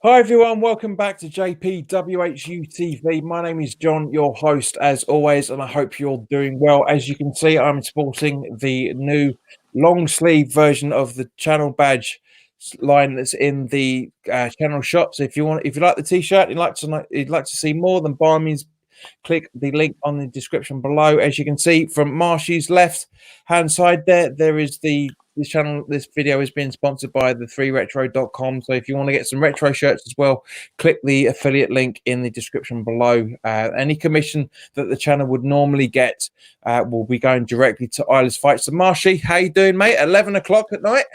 Hi everyone, welcome back to WHU TV. My name is John, your host as always, and I hope you're doing well. As you can see, I'm sporting the new long sleeve version of the channel badge line that's in the channel shop. So if you like the t-shirt, you'd like to see more, then by all means click the link on the description below. As you can see from Marshy's left hand side there is this video is being sponsored by the 3retro.com. So if you want to get some retro shirts as well, click the affiliate link in the description below. Any commission that the channel would normally get will be going directly to Isla's Fights. So Marshy, how you doing, mate? 11 o'clock at night?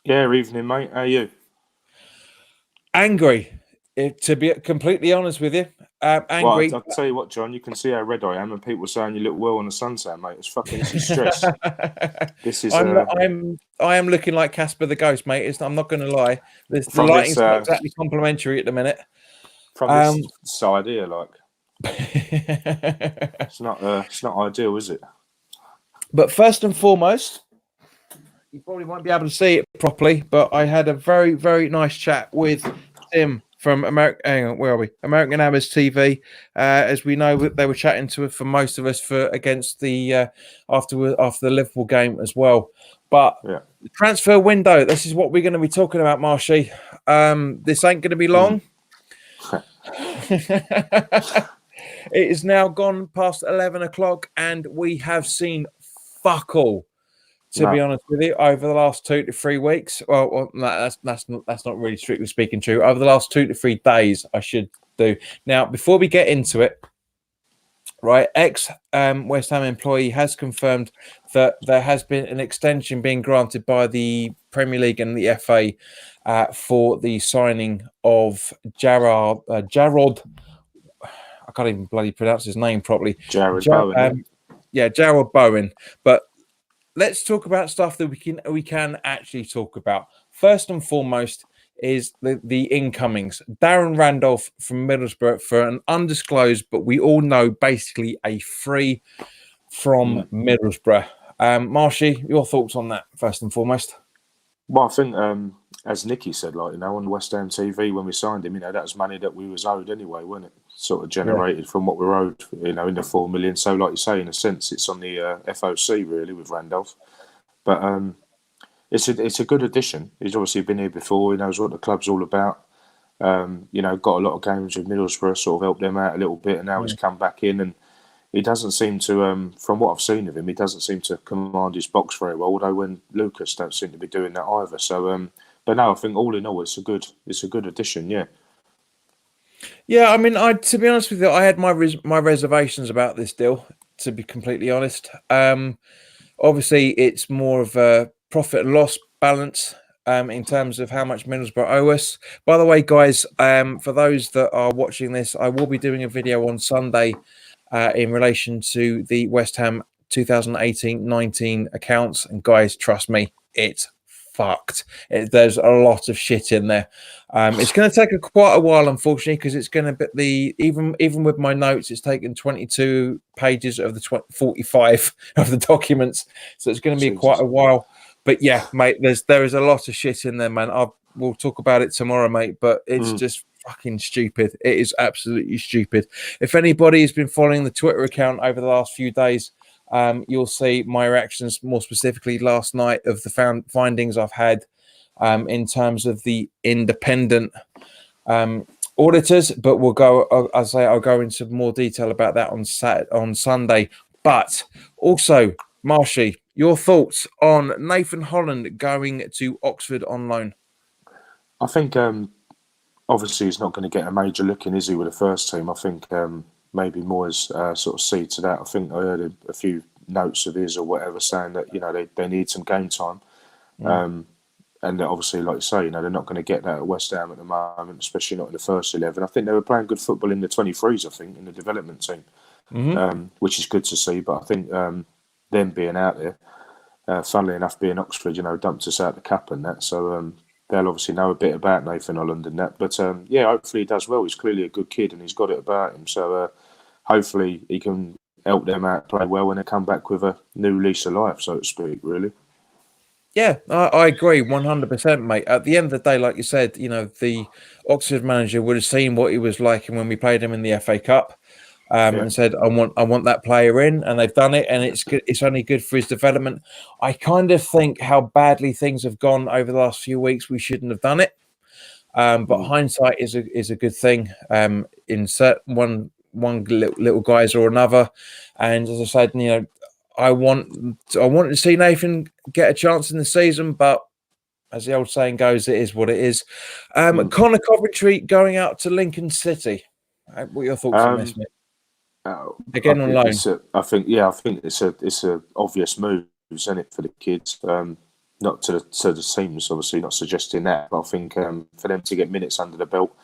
Yeah, evening, mate. How are you? Angry, to be completely honest with you. Angry. Well, I'll tell you what, John, you can see how red I am, and people saying you look well on the sunset, mate. This is stress. I am looking like Casper the Ghost, mate. I'm not going to lie. The lighting's not exactly complimentary at the minute. From this side here, like it's not ideal, is it? But first and foremost, you probably won't be able to see it properly, but I had a very, very nice chat with Tim from American. Hang on, where are we? American Abbas TV. As we know, they were chatting to it for most of us against the after the Liverpool game as well. But the transfer window. This is what we're going to be talking about, Marshy. This ain't going to be long. It is now gone past 11 o'clock, and we have seen fuck all. To be honest with you, over the last 2 to 3 weeks, well, that's not really strictly speaking true. Over the last 2 to 3 days, I should do. Now, before we get into it, right, West Ham employee has confirmed that there has been an extension being granted by the Premier League and the FA for the signing of Jarrod. I can't even bloody pronounce his name properly. Bowen. Jarrod Bowen. But let's talk about stuff that we can actually talk about. First and foremost is the incomings. Darren Randolph from Middlesbrough for an undisclosed, but we all know basically a free from Middlesbrough. Marshy, your thoughts on that first and foremost? Well, I think as Nicky said, on West Ham TV when we signed him, that was money that we was owed anyway, wasn't it? Sort of generated from what we're owed, in the 4 million. So, like you say, in a sense, it's on the FOC really with Randolph. But it's a good addition. He's obviously been here before. He knows what the club's all about. Got a lot of games with Middlesbrough, sort of helped them out a little bit, and now he's come back in, and he doesn't seem to, from what I've seen of him, he doesn't seem to command his box very well. Although when Lucas don't seem to be doing that either. So, but no, I think all in all, it's a good addition. Yeah. Yeah, I mean, to be honest with you, I had my reservations about this deal. To be completely honest, obviously it's more of a profit and loss balance in terms of how much Middlesbrough owe us. By the way, guys, for those that are watching this, I will be doing a video on Sunday in relation to the West Ham 2018-19 accounts, and guys, trust me, it's fucked. There's a lot of shit in there. It's going to take quite a while, unfortunately, because it's going to be even with my notes, it's taken 22 pages of the 45 of the documents, so it's going to be quite a while. But yeah, mate, there is a lot of shit in there, man. We'll talk about it tomorrow, mate. But it's just fucking stupid. It is absolutely stupid. If anybody has been following the Twitter account over the last few days, you'll see my reactions, more specifically last night, of the findings I've had in terms of the independent auditors. But we'll go, I'll go into more detail about that on Sunday. But also, Marshy, your thoughts on Nathan Holland going to Oxford on loan? I think obviously he's not going to get a major look in, is he, with the first team? I think maybe Moyes sort of see to that. I think I heard a few notes of his or whatever saying that they need some game time, and obviously, like you say, they're not going to get that at West Ham at the moment, especially not in the first 11. I think they were playing good football in the 23s. I think in the development team, which is good to see. But I think them being out there, funnily enough, being Oxford, dumped us out the cup and that, so they'll obviously know a bit about Nathan Holland and that. But hopefully he does well. He's clearly a good kid and he's got it about him. So hopefully he can help them out, play well when they come back with a new lease of life, so to speak, really. Yeah, I agree 100%, mate. At the end of the day, like you said, the Oxford manager would have seen what he was like when we played him in the FA Cup, Yeah. and said, "I want that player in," and they've done it, and it's good. It's only good for his development. I kind of think how badly things have gone over the last few weeks. We shouldn't have done it, but hindsight is a good thing. In certain one little guys or another, and as I said, I want to see Nathan get a chance in the season, but as the old saying goes, it is what it is. Connor Coventry going out to Lincoln City. What are your thoughts on this, mate? Again on loan. I think it's a obvious move, isn't it, for the kids? Not to the teams, obviously, not suggesting that, but I think for them to get minutes under the belt,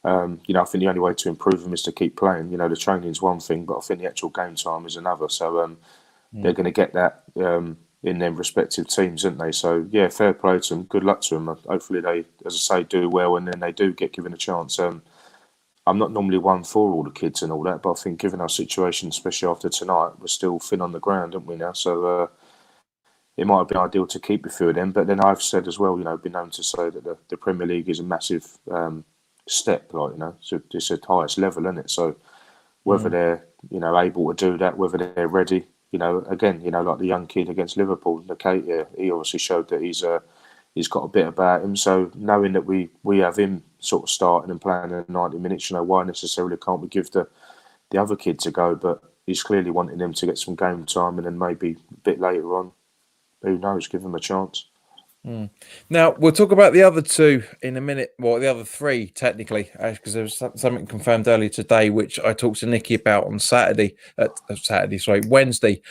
I think the only way to improve them is to keep playing. The training's one thing, but I think the actual game time is another. So they're going to get that in their respective teams, aren't they? So yeah, fair play to them. Good luck to them. Hopefully they, as I say, do well, and then they do get given a chance. I'm not normally one for all the kids and all that, but I think given our situation, especially after tonight, we're still thin on the ground, aren't we now? So it might have been ideal to keep a few of them. But then I've said as well, been known to say that the Premier League is a massive step, so it's at highest level, isn't it? So whether they're, able to do that, whether they're ready, again, like the young kid against Liverpool, Nketiah, he obviously showed that he's got a bit about him. So knowing that we have him sort of starting and playing in 90 minutes, why necessarily can't we give the other kids a go? But he's clearly wanting them to get some game time, and then maybe a bit later on, who knows, give them a chance. Now, we'll talk about the other two in a minute. Well, the other three, technically, because there was something confirmed earlier today, which I talked to Nicky about on Wednesday.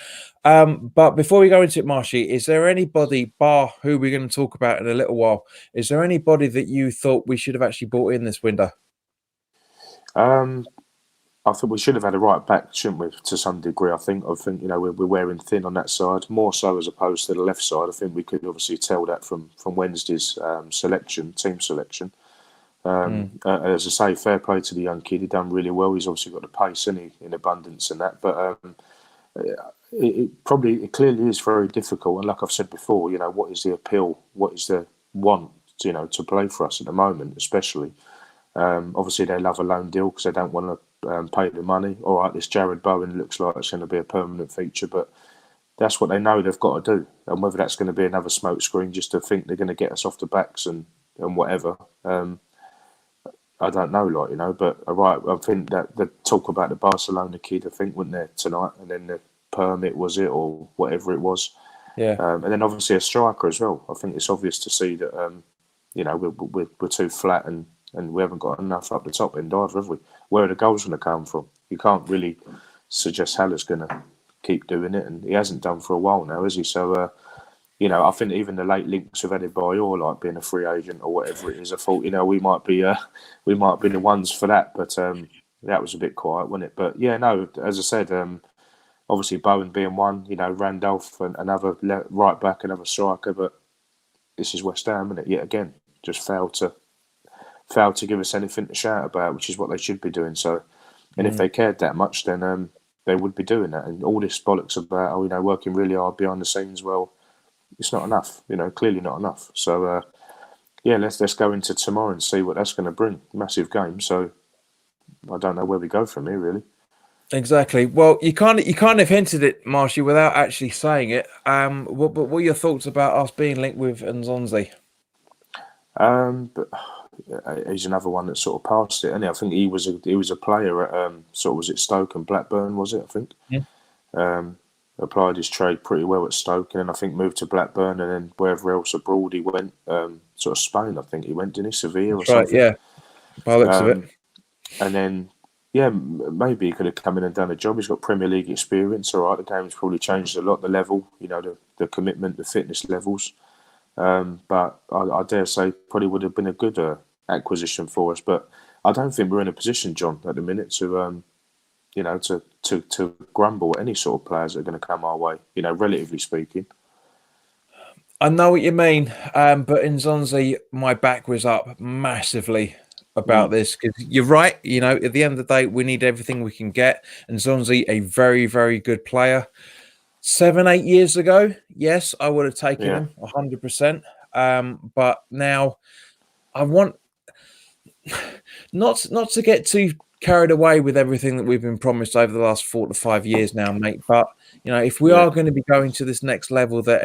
But before we go into it, Marshy, is there anybody, bar who we're going to talk about in a little while, is there anybody that you thought we should have actually brought in this window? I think we should have had a right back, shouldn't we, to some degree. I think we're wearing thin on that side, more so as opposed to the left side. I think we could obviously tell that from Wednesday's team selection. As I say, fair play to the young kid. He done really well. He's obviously got the pace in abundance and that. But it clearly is very difficult. And like I've said before, what is the appeal? What is the want? To play for us at the moment, especially. Obviously, they love a loan deal because they don't want to pay the money. All right, this Jared Bowen looks like it's going to be a permanent feature, but that's what they know they've got to do. And whether that's going to be another smoke screen just to think they're going to get us off the backs and whatever, I don't know, But right, I think that the talk about the Barcelona kid, I think, wasn't there tonight, and then the permit was it or whatever it was. Yeah. And then obviously a striker as well. I think it's obvious to see that we're too flat and we haven't got enough up the top end either, have we? Where are the goals going to come from? You can't really suggest Haller's going to keep doing it, and he hasn't done for a while now, has he? So, I think even the late links of Eddie Bayor, like being a free agent or whatever it is, I thought, we might be the ones for that, but that was a bit quiet, wasn't it? But yeah, no, as I said, obviously Bowen being one, Randolph and another right back, another striker, but this is West Ham, isn't it? Yet again, just failed to give us anything to shout about, which is what they should be doing. So, and if they cared that much, then they would be doing that. And all this bollocks about, working really hard behind the scenes, well, it's not enough. Clearly not enough. So, let's go into tomorrow and see what that's going to bring. Massive game. So, I don't know where we go from here, really. Exactly. Well, you kind of hinted it, Marshy, without actually saying it. What are your thoughts about us being linked with Zonzi? But he's another one that sort of passed it, and I think he was a player at was it Stoke and Blackburn, was it? I think. Yeah. Applied his trade pretty well at Stoke, and then I think moved to Blackburn, and then wherever else abroad he went, sort of Spain, I think he went, didn't he? Sevilla or something. Right, yeah. By the looks of it. And then, maybe he could have come in and done a job. He's got Premier League experience. All right, the game's probably changed a lot. The level, the commitment, the fitness levels. But I dare say probably would have been a good acquisition for us. But I don't think we're in a position, John, at the minute to to grumble at any sort of players that are going to come our way. Relatively speaking. I know what you mean, but in Zonzi, my back was up massively about this because you're right. At the end of the day, we need everything we can get, and Zonzi, a very, very good player. 7-8 years ago, yes, I would have taken Yeah. him 100%. But now I want not to get too carried away with everything that we've been promised over the last 4 to 5 years now, mate. But if we Yeah. are going to be going to this next level, that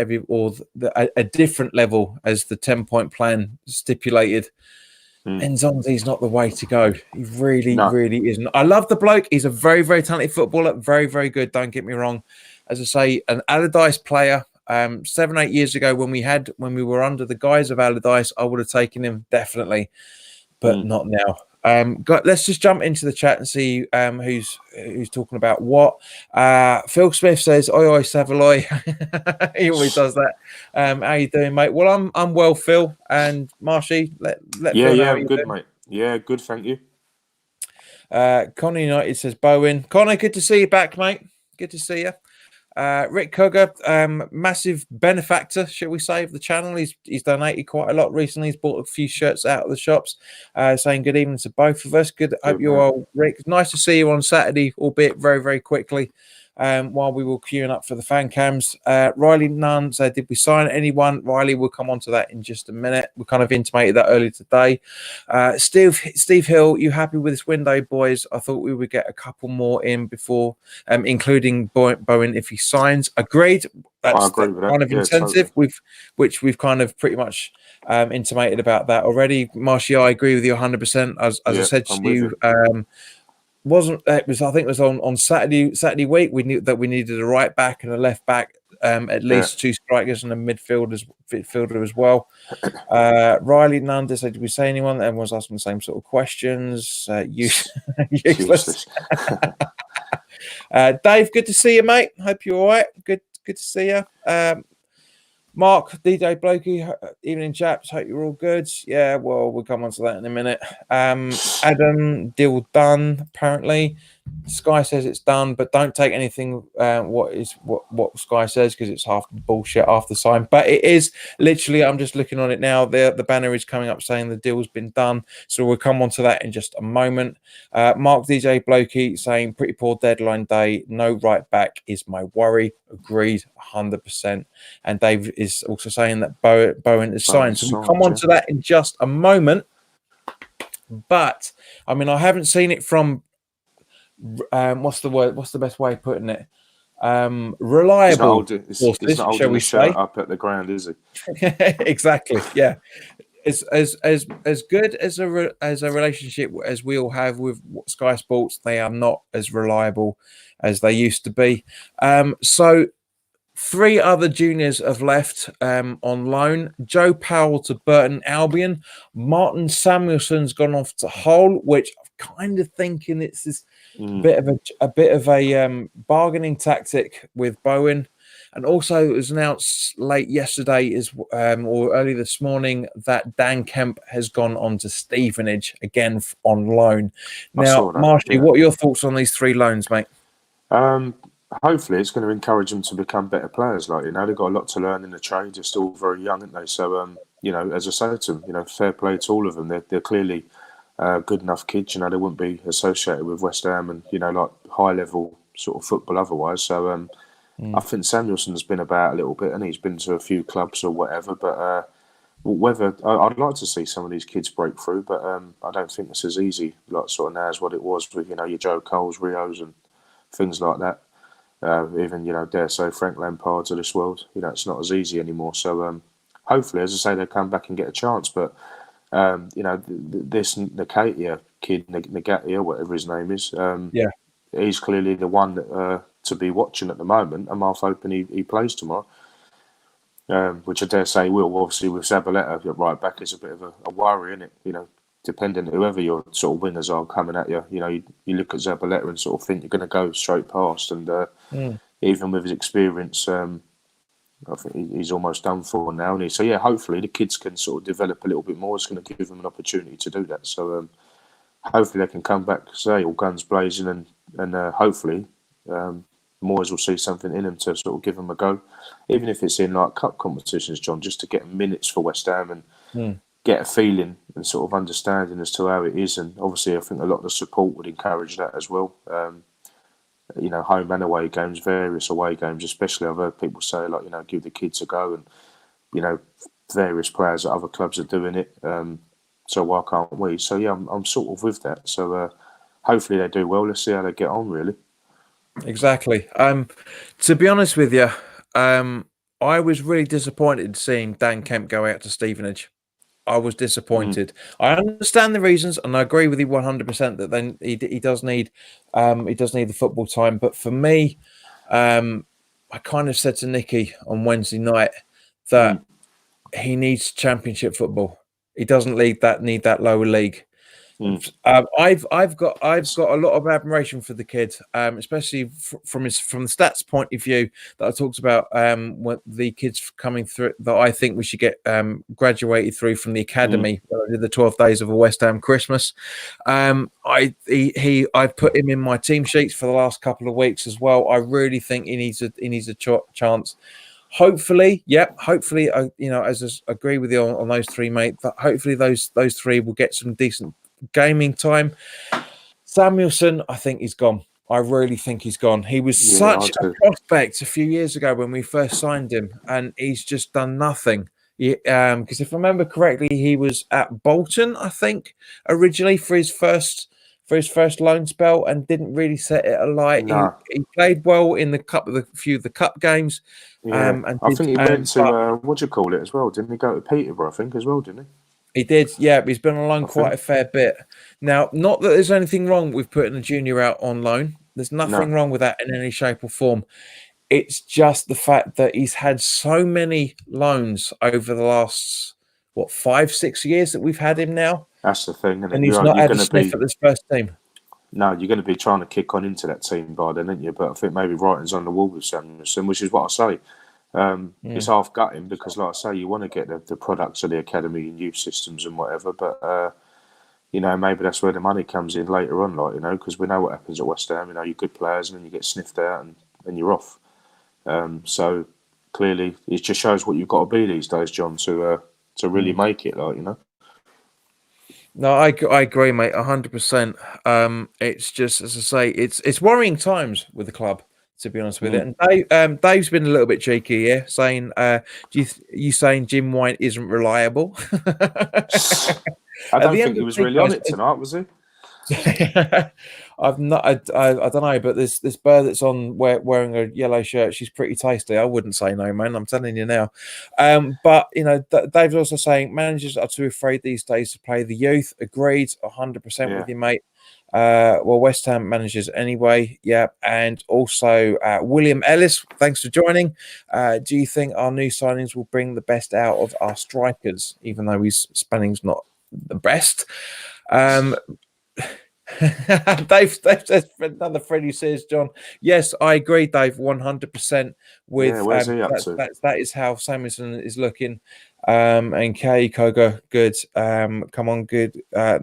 a different level as the 10-point plan stipulated, then Zonzi's not the way to go. He really, No. really isn't. I love the bloke. He's a very, very talented footballer. Very, very good. Don't get me wrong. As I say, an Allardyce player. 7-8 years ago, when we were under the guise of Allardyce, I would have taken him definitely, but not now. Let's just jump into the chat and see who's talking about what. Phil Smith says, "Oi, oi, Savaloy." He always does that. How you doing, mate? Well, I'm well, Phil, and Marshy. Let Yeah, Phil know yeah, how I'm you're good, doing. mate. Yeah, good, thank you. Connor United says, "Bowen, Connor, good to see you back, mate. Good to see you." Rick Cugger, massive benefactor, shall we say, of the channel. He's donated quite a lot recently. He's bought a few shirts out of the shops, saying good evening to both of us. Hope you're well, Rick. Nice to see you on Saturday, albeit very, very quickly. While we were queuing up for the fan cams, Riley Nunn said, "Did we sign anyone?" Riley, we'll come on to that in just a minute. We kind of intimated that earlier today. Steve Hill, you happy with this window, boys? I thought we would get a couple more in before, including Bowen if he signs. Agreed. I agree with that. Kind of Yeah, incentive, totally. which we've kind of pretty much intimated about that already. Marshy, I agree with you 100%. As I said to you, I think it was on Saturday week. We knew that we needed a right back and a left back, at least two strikers and a midfielder as well. Riley Nanda said, "Did we say anyone?" Everyone's asking the same sort of questions. Useless. Dave, good to see you, mate. Hope you're all right. Good to see you. Mark, DJ Blokey, evening chaps. Hope you're all good. Yeah, well, we'll come on to that in a minute. Adam, deal done, apparently. Sky says it's done, but don't take anything what Sky says, because it's half bullshit, half the sign. But it is literally, I'm just looking on it now. The banner is coming up saying the deal's been done. So we'll come on to that in just a moment. Mark DJ Blokey saying pretty poor deadline day. No right back is my worry. Agreed, 100%. And Dave is also saying that Bowen is signed. So we'll come on to that in just a moment. But I mean, I haven't seen it from what's the word? What's the best way of putting it? Reliable sources, shall we say? Up at the ground, is it? Exactly. Yeah. As good as a relationship as we all have with Sky Sports, they are not as reliable as they used to be. So 3 other juniors have left on loan. Joe Powell to Burton Albion. Martin Samuelson's gone off to Hull, which I'm kind of thinking it's this bit of a bargaining tactic with Bowen. And also it was announced late yesterday or early this morning that Dan Kemp has gone on to Stevenage again on loan. Now, Marshy, what are your thoughts on these 3 loans, mate? Hopefully it's going to encourage them to become better players. They've got a lot to learn in the trade. They're still very young, aren't they? So, as I say to them, fair play to all of them. They're clearly good enough kids. They wouldn't be associated with West Ham and, like high level sort of football otherwise. So, I think Samuelson's been about a little bit and he's been to a few clubs or whatever. But I'd like to see some of these kids break through, but I don't think it's as easy, sort of now as what it was with, your Joe Coles, Rios and things like that. Even, dare say Frank Lampard's of this world, it's not as easy anymore. So hopefully, as I say, they'll come back and get a chance. But, this Nakatia kid, Nagatia, whatever his name is, he's clearly the one that, to be watching at the moment. I'm half hoping he plays tomorrow, which I dare say will. Obviously, with Zabaleta right back, it's a bit of a worry, isn't it? Depending whoever your sort of wingers are coming at you, you look at Zabaleta and sort of think you're going to go straight past. And even with his experience, I think he's almost done for now. And so yeah, hopefully the kids can sort of develop a little bit more. It's going to give them an opportunity to do that. So hopefully they can come back, say, all guns blazing, and hopefully Moyes will see something in them to sort of give them a go, even if it's in like cup competitions, John, just to get minutes for West Ham and get a feeling and sort of understanding as to how it is. And obviously I think a lot of the support would encourage that as well. home and away games, various away games, especially. I've heard people say, like, give the kids a go, and, various players at other clubs are doing it. So why can't we? So, yeah, I'm sort of with that. So hopefully they do well. Let's see how they get on, really. Exactly. To be honest with you, I was really disappointed seeing Dan Kemp go out to Stevenage. I was disappointed. I understand the reasons, and I agree with you 100% that then he does need the football time. But for me, I kind of said to Nicky on Wednesday night that he needs Championship football. He doesn't need that lower league. I've got a lot of admiration for the kid, especially from the stats point of view that I talked about. When the kids coming through that I think we should get graduated through from the academy. I did the 12 days of a West Ham Christmas. I've put him in my team sheets for the last couple of weeks as well. I really think he needs a chance. Hopefully, I agree with you on those three, mate. But hopefully those three will get some decent gaming time. Samuelson, I think he's gone. I really think he's gone. He was such a prospect a few years ago when we first signed him, and he's just done nothing. Because if I remember correctly, he was at Bolton, I think, originally for his first loan spell, and didn't really set it alight. No. He played well in a few of the cup games. Yeah, I think he went to what do you call it as well? Didn't he go to Peterborough? I think as well, didn't he? He did, yeah. He's been on loan quite a fair bit. Now, not that there's anything wrong with putting a junior out on loan. There's nothing wrong with that in any shape or form. It's just the fact that he's had so many loans over the last 5-6 years that we've had him now. That's the thing, and he's not had a sniff at this first team. No, you're going to be trying to kick on into that team by then, aren't you? But I think maybe writing's on the wall with Samuelson, which is what I say. It's half gutting because, like I say, you want to get the products of the academy and youth systems and whatever, but maybe that's where the money comes in later on, because we know what happens at West Ham. You're good players and then you get sniffed out and you're off. So clearly, it just shows what you've got to be these days, John, to really make it, No, I agree, mate, 100%. It's just, as I say, it's worrying times with the club, to be honest with it. And Dave's been a little bit cheeky here, saying, you saying Jim White isn't reliable? I don't think he was really on it tonight, was he? I've not. I don't know, but this bird that's on wearing a yellow shirt, she's pretty tasty. I wouldn't say no, man. I'm telling you now. But Dave's also saying managers are too afraid these days to play the youth. Agreed, 100% with you, mate. Well, West Ham managers anyway. Yeah, and also William Ellis. Thanks for joining. Do you think our new signings will bring the best out of our strikers, even though his spelling's not the best? Dave says, another friend who says, John, yes, I agree, Dave, 100% with where's he up to? That is how Samuelson is looking. And Kay Koga, good. Come on, good. A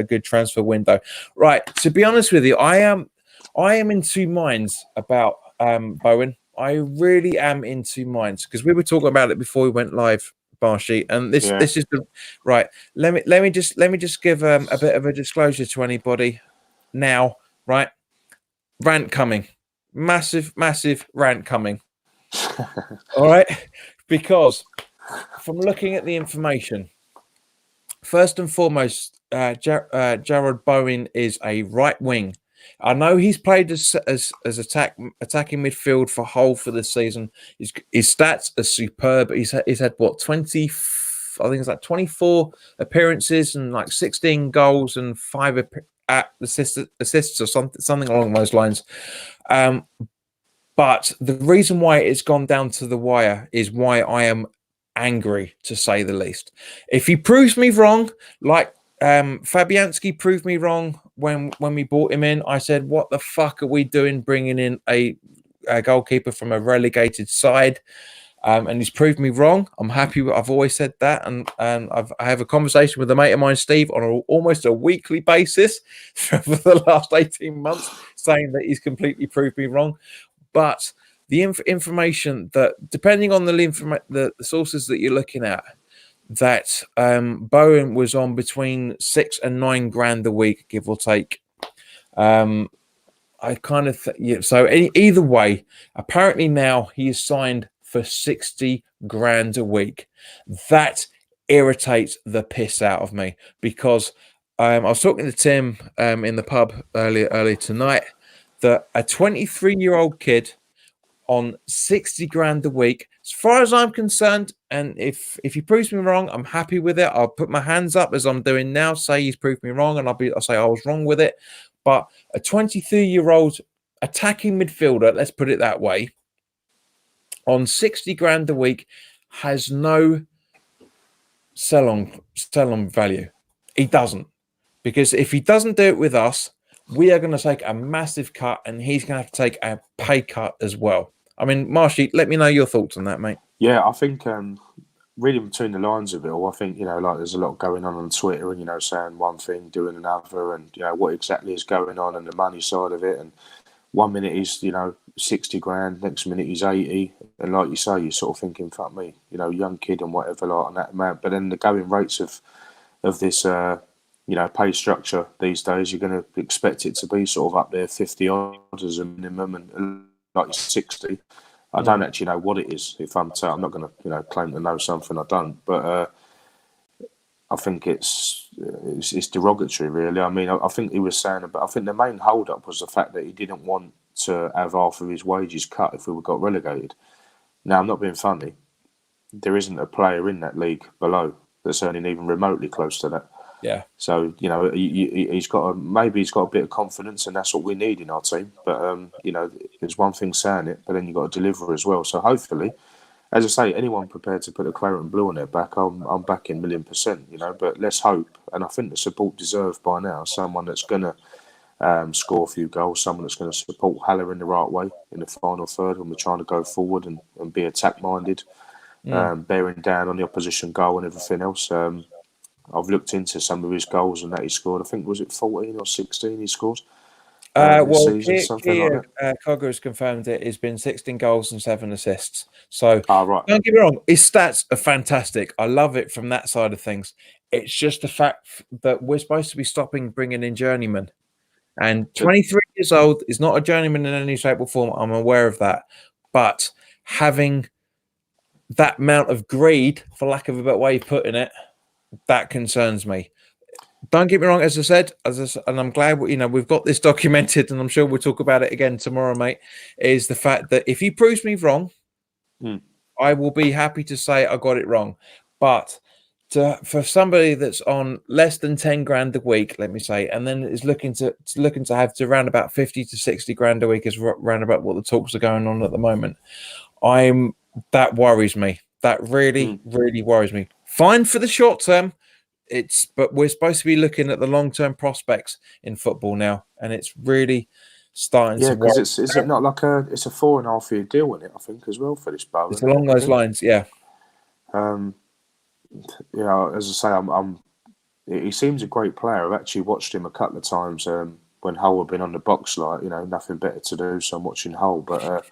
good transfer window. Right. To be honest with you, I am in two minds about Bowen. I really am in two minds because we were talking about it before we went live, Barshy, and this is the right. Let me just give a bit of a disclosure to anybody now. Right, rant coming, massive rant coming. All right, because from looking at the information, first and foremost, Jared Bowen is a right wing. I know he's played as attacking midfield for Hull for this season. His stats are superb. He's had what 20, I think it's like 24 appearances and like 16 goals and 5 assists or something along those lines. But the reason why it's gone down to the wire is why I am angry, to say the least. If he proves me wrong, like Fabianski proved me wrong when we bought him in. I said, what the fuck are we doing bringing in a goalkeeper from a relegated side? And he's proved me wrong. I'm happy. I've always said that. And I have a conversation with a mate of mine, Steve, on almost a weekly basis for the last 18 months, saying that he's completely proved me wrong. But the information that, depending on the sources that you're looking at, that Bowen was on between 6 and 9 grand a week, give or take. I I kind of so either way, apparently now he is signed for 60 grand a week. That irritates the piss out of me because I was talking to Tim in the pub earlier tonight that a 23-year-old kid on 60 grand a week, as far as I'm concerned, and if he proves me wrong, I'm happy with it. I'll put my hands up as I'm doing now, say he's proved me wrong, and I'll say I was wrong with it. But a 23-year-old attacking midfielder, let's put it that way, on 60 grand a week has no sell-on value. He doesn't. Because if he doesn't do it with us, we are going to take a massive cut and he's going to have to take a pay cut as well. I mean, Marshy, let me know your thoughts on that, mate. Yeah, I think reading between the lines of it all, I think, like there's a lot going on Twitter and, saying one thing, doing another, and, what exactly is going on and the money side of it. And 1 minute he's, 60 grand, next minute he's 80. And like you say, you're sort of thinking, fuck me, young kid and whatever, like on that man. But then the going rates of this, pay structure these days, you're going to expect it to be sort of up there 50 odd as a minimum and like 60. I don't actually know what it is. If I'm not going to, claim to know something I don't. But I think it's derogatory, really. I mean, I think he was saying I think the main hold up was the fact that he didn't want to have half of his wages cut if we got relegated. Now, I'm not being funny. There isn't a player in that league below that's earning even remotely close to that. Yeah. So he's got maybe he's got a bit of confidence, and that's what we need in our team. But there's one thing saying it, but then you've got to deliver as well. So hopefully, as I say, anyone prepared to put a claret and blue on their back, I'm backing 1,000,000%. But let's hope, and I think the support deserved by now. Someone that's going to score a few goals, someone that's going to support Haller in the right way in the final third when we're trying to go forward and be attack minded, bearing down on the opposition goal and everything else. I've looked into some of his goals and that he scored. I think, was it 14 or 16 he scored? Well, season, something like that. Cogger has confirmed it. It's been 16 goals and 7 assists. So right. Don't get me wrong, his stats are fantastic. I love it from that side of things. It's just the fact that we're supposed to be stopping bringing in journeymen. And 23 years old is not a journeyman in any shape or form. I'm aware of that. But having that amount of greed, for lack of a better way of putting it, that concerns me. Don't get me wrong, as I said, and I'm glad we've got this documented, and I'm sure we'll talk about it again tomorrow, mate. Is the fact that if he proves me wrong, I will be happy to say I got it wrong. But for somebody that's on less than 10 grand a week, let me say, and then is looking to have to around about 50 to 60 grand a week is around about what the talks are going on at the moment. That worries me. That really, really worries me. Fine for the short term. But we're supposed to be looking at the long-term prospects in football now, and it's really starting to work. Because is it not like it's a 4.5 year deal in it, I think, as well for this Bowen? It's along those lines, yeah. As I say, he seems a great player. I've actually watched him a couple of times when Hull have been on the box, nothing better to do, so I'm watching Hull. But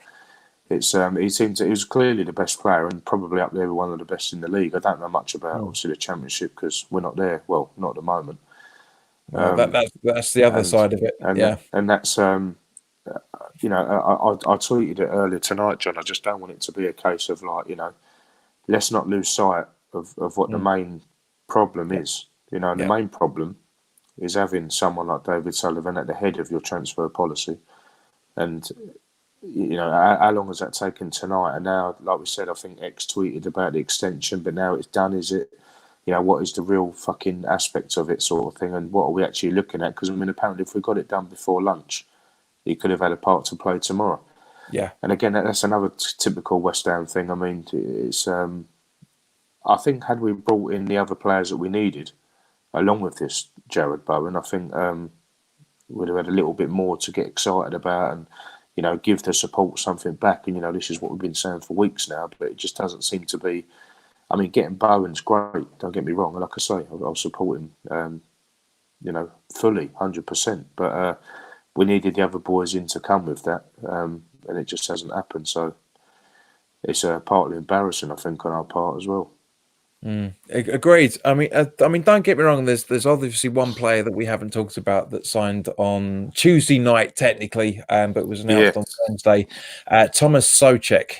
he was clearly the best player and probably up there with one of the best in the league. I don't know much about obviously the Championship because we're not there. Well, not at the moment. That's the other side of it. And that's I tweeted it earlier tonight, John. I just don't want it to be a case of let's not lose sight of what the main problem is. The main problem is having someone like David Sullivan at the head of your transfer policy, and how long has that taken tonight? And now, like we said, I think X tweeted about the extension, but now it's done. Is it? What is the real fucking aspect of it, sort of thing, and what are we actually looking at? Because apparently, if we got it done before lunch, he could have had a part to play tomorrow. Yeah. And again, that's another typical West Ham thing. I mean, it's. I think had we brought in the other players that we needed, along with this Jared Bowen, I think we'd have had a little bit more to get excited about and. Give the support something back. And, this is what we've been saying for weeks now, but it just doesn't seem to be. I mean, getting Bowen's great, don't get me wrong. And like I say, I'll support him, fully, 100%. But we needed the other boys in to come with that, and it just hasn't happened. So it's partly embarrassing, I think, on our part as well. Agreed. I mean, don't get me wrong. There's obviously one player that we haven't talked about that signed on Tuesday night, technically, but was Yeah, announced on Wednesday. Thomas Soucek.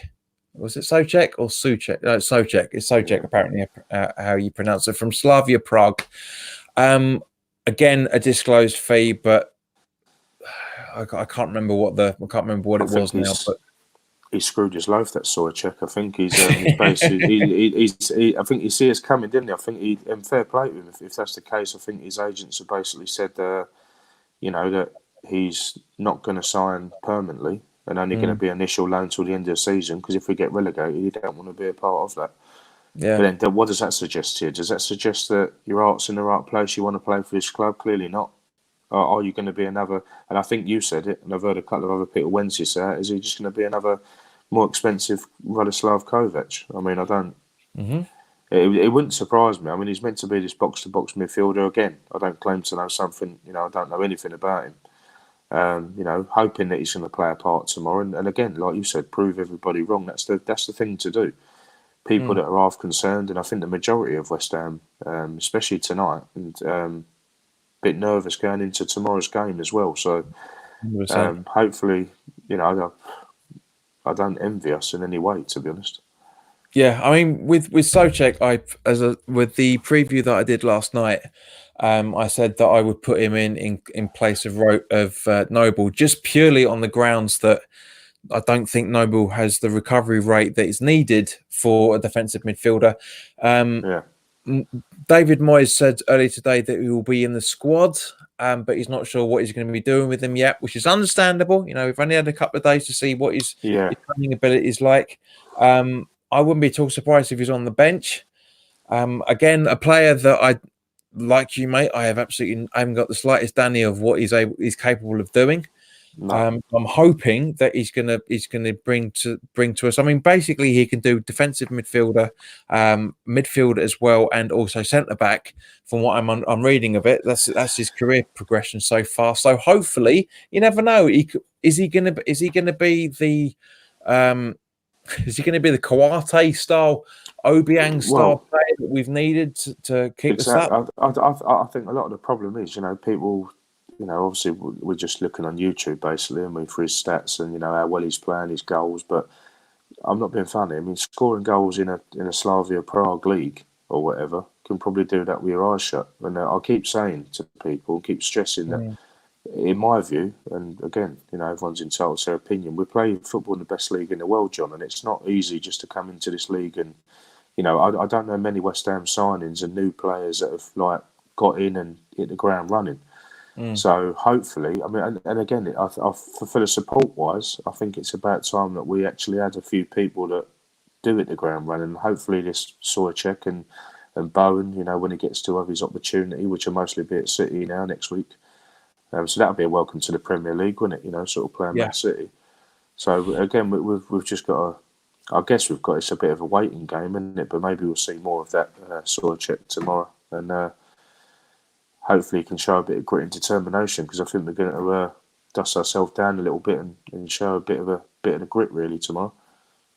Was it Soucek or Soucek? No, Soucek. It's Soucek, yeah. apparently, how you pronounce it, from Slavia Prague. Again, a disclosed fee, but I can't remember what I it think was now. But he screwed his loaf. That Soucek. I think he's basically I think he see us coming, didn't he? I think and fair play to him if that's the case. I think his agents have basically said that he's not going to sign permanently and only going to be initial loan till the end of the season, because if we get relegated, you don't want to be a part of that. yeah, But then what does that suggest to you? Does that suggest that your heart's in the right place, you want to play for this club? Clearly not. Or are you going to be another, and I think you said it, and I've heard a couple of other people Wednesday say it, is he just going to be another more expensive Radoslav Kovac? I mean, I don't. It wouldn't surprise me. I mean, he's meant to be this box-to-box midfielder again. I don't claim to know something. I don't know anything about him. Hoping that he's going to play a part tomorrow, and again, like you said, prove everybody wrong. That's the thing to do. People that are half concerned, and I think the majority of West Ham, especially tonight, and bit nervous going into tomorrow's game as well. So hopefully, I don't envy us in any way, to be honest. yeah. I mean, with Soucek, with the preview that I did last night, I said that I would put him in place of Noble, just purely on the grounds that I don't think Noble has the recovery rate that is needed for a defensive midfielder. Yeah. David Moyes said earlier today that he will be in the squad, but he's not sure what he's going to be doing with him yet, which is understandable. We've only had a couple of days to see what his training ability is like. I wouldn't be at all surprised if he's on the bench. Again, a player that I like you, mate. I haven't got the slightest danny of what he's capable of doing. No. I'm hoping that he's gonna bring to us. I mean, basically, he can do defensive midfielder, midfield as well, and also centre back. From what I'm reading of it, that's his career progression so far. So hopefully, you never know. Is he gonna be the Kawate style, Obiang style player that we've needed to keep us up? I think a lot of the problem is, people. Obviously we're just looking on YouTube basically, and for his stats and how well he's playing, his goals. But I'm not being funny. I mean, scoring goals in a Slavia Prague league or whatever can probably do that with your eyes shut. And I keep saying to people, keep stressing that, in my view, and again, everyone's entitled to their opinion. We're playing football in the best league in the world, John, and it's not easy just to come into this league. And I don't know many West Ham signings and new players that have got in and hit the ground running. So hopefully, I mean, and again, for the support wise, I think it's about time that we actually had a few people that do hit the ground running. Hopefully, this Soucek and Bowen, when he gets to have his opportunity, which will mostly be at City now next week. So that'll be a welcome to the Premier League, wouldn't it? Sort of playing Man City. So again, we've just got I guess we've got, it's a bit of a waiting game, isn't it? But maybe we'll see more of that Soucek tomorrow, and hopefully he can show a bit of grit and determination, because I think we're going to dust ourselves down a little bit and show a bit of the grit really tomorrow.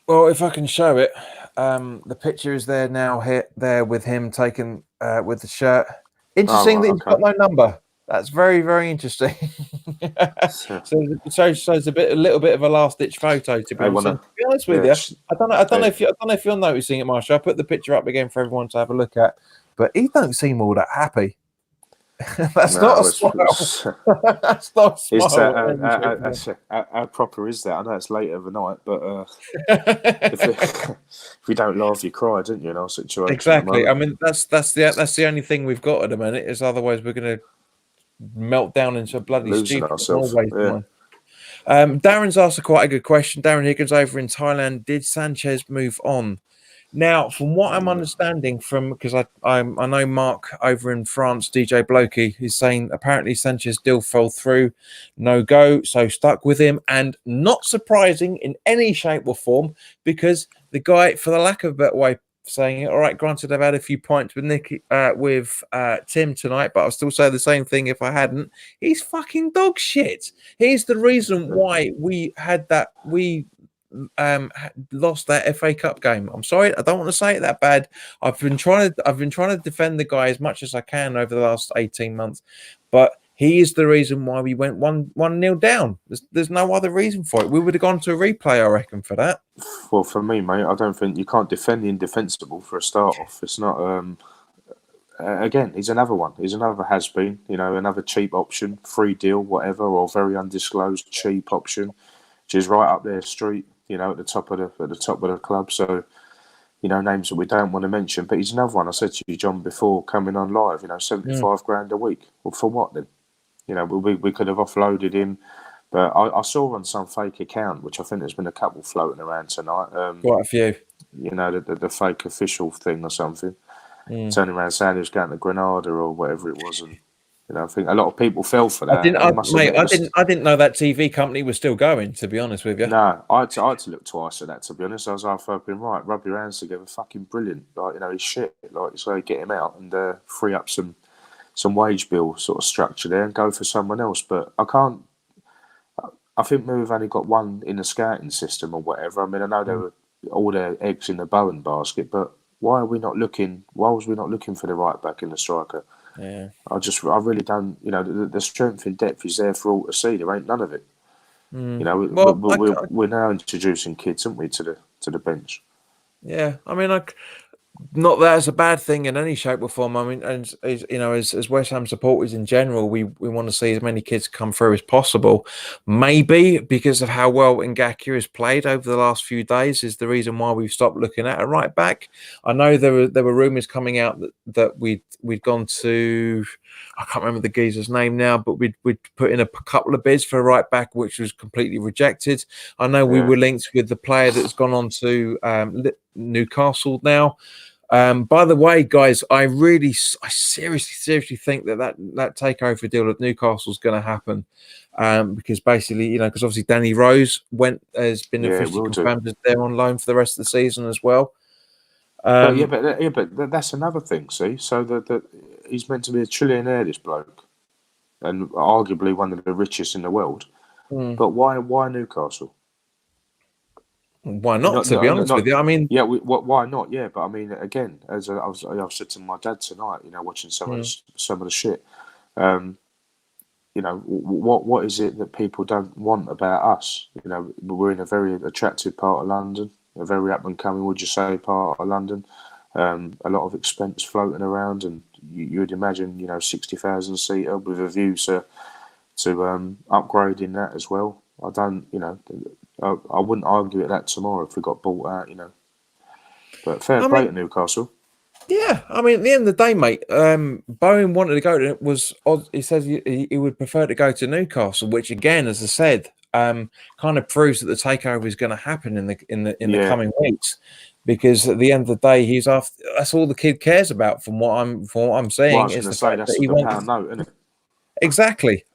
Well, if I can show it, the picture is there now. There with him taken with the shirt. Interesting that he's got no number. That's very, very interesting. So it's a little bit of a last ditch photo. To be honest with you, I don't know if you're noticing it, Marshall. I put the picture up again for everyone to have a look at, but he don't seem all that happy. That's not a smile. That's not a smile. How proper is that? I know it's late overnight, but if you don't laugh, you cry, don't you? In our situation, exactly. I mean, that's the only thing we've got at the minute. Is otherwise we're going to melt down into a bloody losing stupid. ourselves. Darren's asked quite a good question. Darren Higgins over in Thailand. Did Sanchez move on? Now, from what I'm understanding because I know Mark over in France, DJ Blokey, is saying apparently Sanchez deal fell through, no go, so stuck with him, and not surprising in any shape or form, because the guy, for the lack of a better way of saying it, all right, granted I've had a few pints with Tim tonight, but I'll still say the same thing if I hadn't. He's fucking dog shit. He's the reason why we had that lost that FA Cup game. I'm sorry, I don't want to say it that bad. I've been trying to defend the guy as much as I can over the last 18 months, but he is the reason why we went 1-0 down. There's no other reason for it. We would have gone to a replay, I reckon, for that. Well, for me, mate, I don't think you can't defend the indefensible for a start off. It's not. Again, he's another one. He's another has-been. Another cheap option, free deal, whatever, or very undisclosed cheap option, which is right up their street. At the top of the club. So, names that we don't want to mention. But he's another one. I said to you, John, before coming on live. 75 grand a week. Well, for what then? We could have offloaded him. But I saw on some fake account, which I think there's been a couple floating around tonight. Quite a few. The fake official thing or something. Turning around saying he was going to Granada or whatever it was, and I think a lot of people fell for that. I didn't know that TV company was still going. To be honest with you, no, I had to look twice at that. To be honest, I was half hoping, right, rub your hands together, fucking brilliant. He's shit. So get him out and free up some wage bill sort of structure there and go for someone else. But I can't. I think we've only got one in the scouting system or whatever. I mean, I know there were all their eggs in the Bowen basket, but why are we not looking? Why was we not looking for the right back and the striker? Yeah, I really don't. The strength in depth is there for all to see. There ain't none of it. We're now introducing kids, aren't we, to the bench? Yeah, I mean, not that it's a bad thing in any shape or form. I mean, and as West Ham supporters in general, we want to see as many kids come through as possible. Maybe because of how well Ngakia has played over the last few days is the reason why we've stopped looking at a right back. I know there were rumours coming out that we'd gone to, I can't remember the geezer's name now, but we'd put in a couple of bids for a right back, which was completely rejected. I know we were linked with the player that's gone on to Newcastle now. By the way, guys, I seriously think that takeover deal at Newcastle is going to happen, because basically, because obviously Danny Rose has been officially confirmed as there on loan for the rest of the season as well. But that's another thing. See, so that he's meant to be a trillionaire, this bloke, and arguably one of the richest in the world. But why Newcastle? Why not? To be honest with you, I mean, why not? Yeah, but I mean, again, as I've said to my dad tonight, watching some of the shit. What is it that people don't want about us? We're in a very attractive part of London, a very up and coming, would you say, part of London. A lot of expense floating around, and you'd imagine, 60,000 seater with a view to upgrading that as well. I don't, I wouldn't argue at that tomorrow if we got bought out, But fair play to Newcastle. Yeah, I mean, at the end of the day, mate, Bowen wanted to go to he says he would prefer to go to Newcastle, which again, as I said, kind of proves that the takeover is going to happen in the coming weeks, because at the end of the day, he's after. That's all the kid cares about, from what I'm seeing. Well, I was going to say that's the pound note, isn't it? Exactly.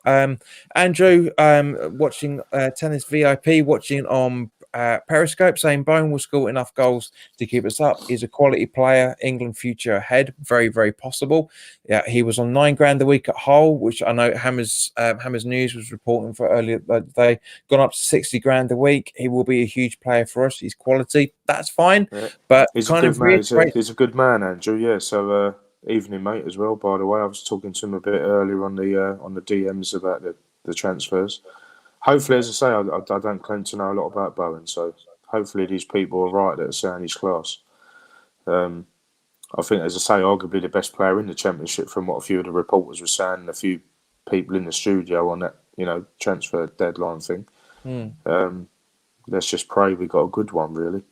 Andrew, watching Tennis VIP, watching on Periscope, saying Bowen will score enough goals to keep us up. He's a quality player. England future ahead. Very, very possible. Yeah, he was on £9,000 a week at Hull, which I know Hammers News was reporting for earlier today. Gone up to £60,000 a week. He will be a huge player for us. He's quality. That's fine. Yeah. But he's a good man. He's a good man, Andrew. Yeah. So. Evening, mate, as well, by the way. I was talking to him a bit earlier on the DMs about the transfers. Hopefully, as I say, I don't claim to know a lot about Bowen, so hopefully these people are right that are saying he's class. I think, as I say, arguably the best player in the Championship from what a few of the reporters were saying, and a few people in the studio on that, transfer deadline thing. Let's just pray we got a good one, really.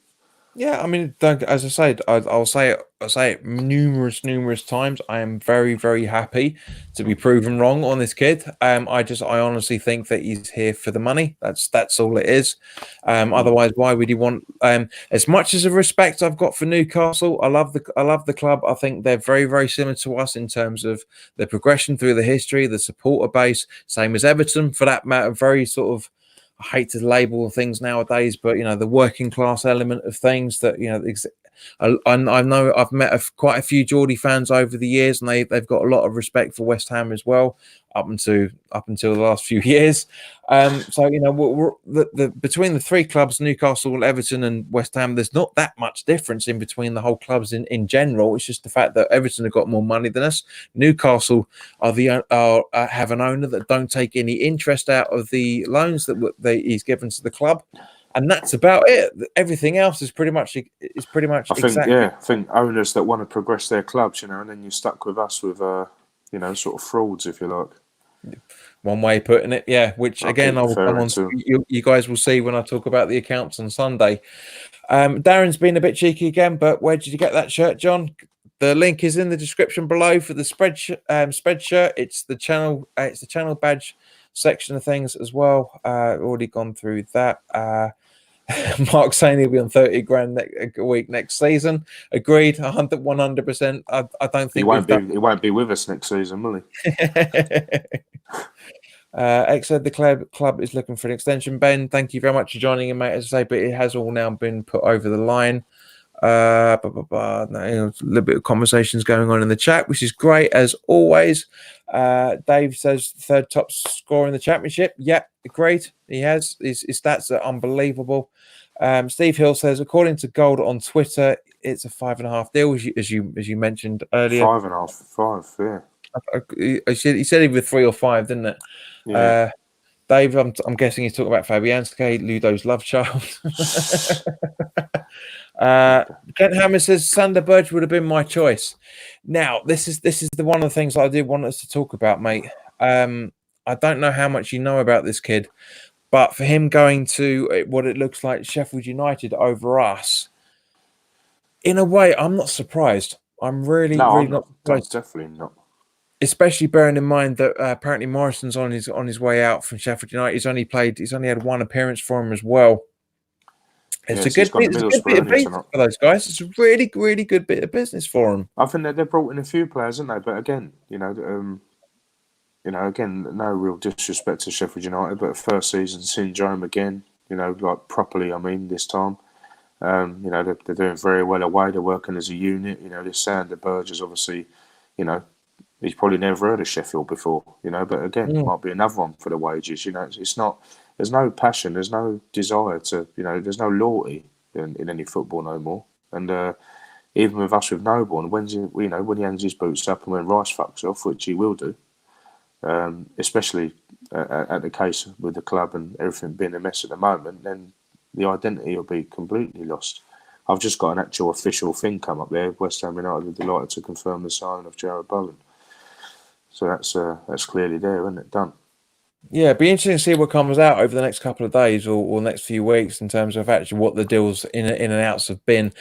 Yeah, I mean, as I said, I'll say it numerous times. I am very, very happy to be proven wrong on this kid. I honestly think that he's here for the money. That's all it is. Otherwise, why would he want? As much as the respect I've got for Newcastle, I love the club. I think they're very, very similar to us in terms of the progression through the history, the supporter base, same as Everton for that matter. Very sort of. I hate to label things nowadays, but the working class element of things that I know I've met quite a few Geordie fans over the years, and they've got a lot of respect for West Ham as well, up until the last few years. So between the three clubs, Newcastle, Everton, and West Ham, there's not that much difference in between the whole clubs in general. It's just the fact that Everton have got more money than us. Newcastle have an owner that don't take any interest out of the loans that he's given to the club. And that's about it. Everything else is pretty much I think owners that want to progress their clubs, and then you're stuck with us with sort of frauds, if you like. One way of putting it, yeah. Which again, I will come on to. You guys will see when I talk about the accounts on Sunday. Darren's been a bit cheeky again, but where did you get that shirt, John? The link is in the description below for the spread shirt. It's the channel badge section of things as well. Already gone through that. Mark saying he'll be on 30 grand a week next season. Agreed, 100%. I don't think he won't be with us next season, will he? X said the club is looking for an extension. Ben, thank you very much for joining in, mate. As I say, but it has all now been put over the line. A little bit of conversations going on in the chat, which is great as always. Dave says third top scorer in the championship. Yeah, agreed. He has. His stats are unbelievable. Steve Hill says, according to Gold on Twitter, it's a 5.5 deal, as you mentioned earlier. 5.5, yeah. He said either 3 or 5, didn't it? Yeah. Dave, I'm guessing he's talking about Fabianski, Ludo's love child. Kent Hammer says Sander Berge would have been my choice. Now, this is the one of the things I did want us to talk about, mate. I don't know how much you know about this kid, but for him going to what it looks like Sheffield United over us, in a way, I'm not surprised. I'm really not surprised. Definitely not. Especially bearing in mind that apparently Morrison's on his way out from Sheffield United. He's only had one appearance for him as well. It's a good bit of business for those guys. It's a really, really good bit of business for them. I think that they've brought in a few players, haven't they? But again, no real disrespect to Sheffield United, but first season syndrome again. Like properly. I mean, this time, they're doing very well away. They're working as a unit. This Sander Berge is obviously, he's probably never heard of Sheffield before. But again, it might be another one for the wages. It's not. There's no passion. There's no desire to. There's no loyalty in any football no more. And even with us with Noble, and when he hangs his boots up and when Rice fucks off, which he will do, especially at the case with the club and everything being a mess at the moment, then the identity will be completely lost. I've just got an actual official thing come up there. West Ham United are delighted to confirm the signing of Jared Bowen. So that's clearly there, isn't it? Done. Yeah, it'd be interesting to see what comes out over the next couple of days or next few weeks in terms of actually what the deals in and outs have been.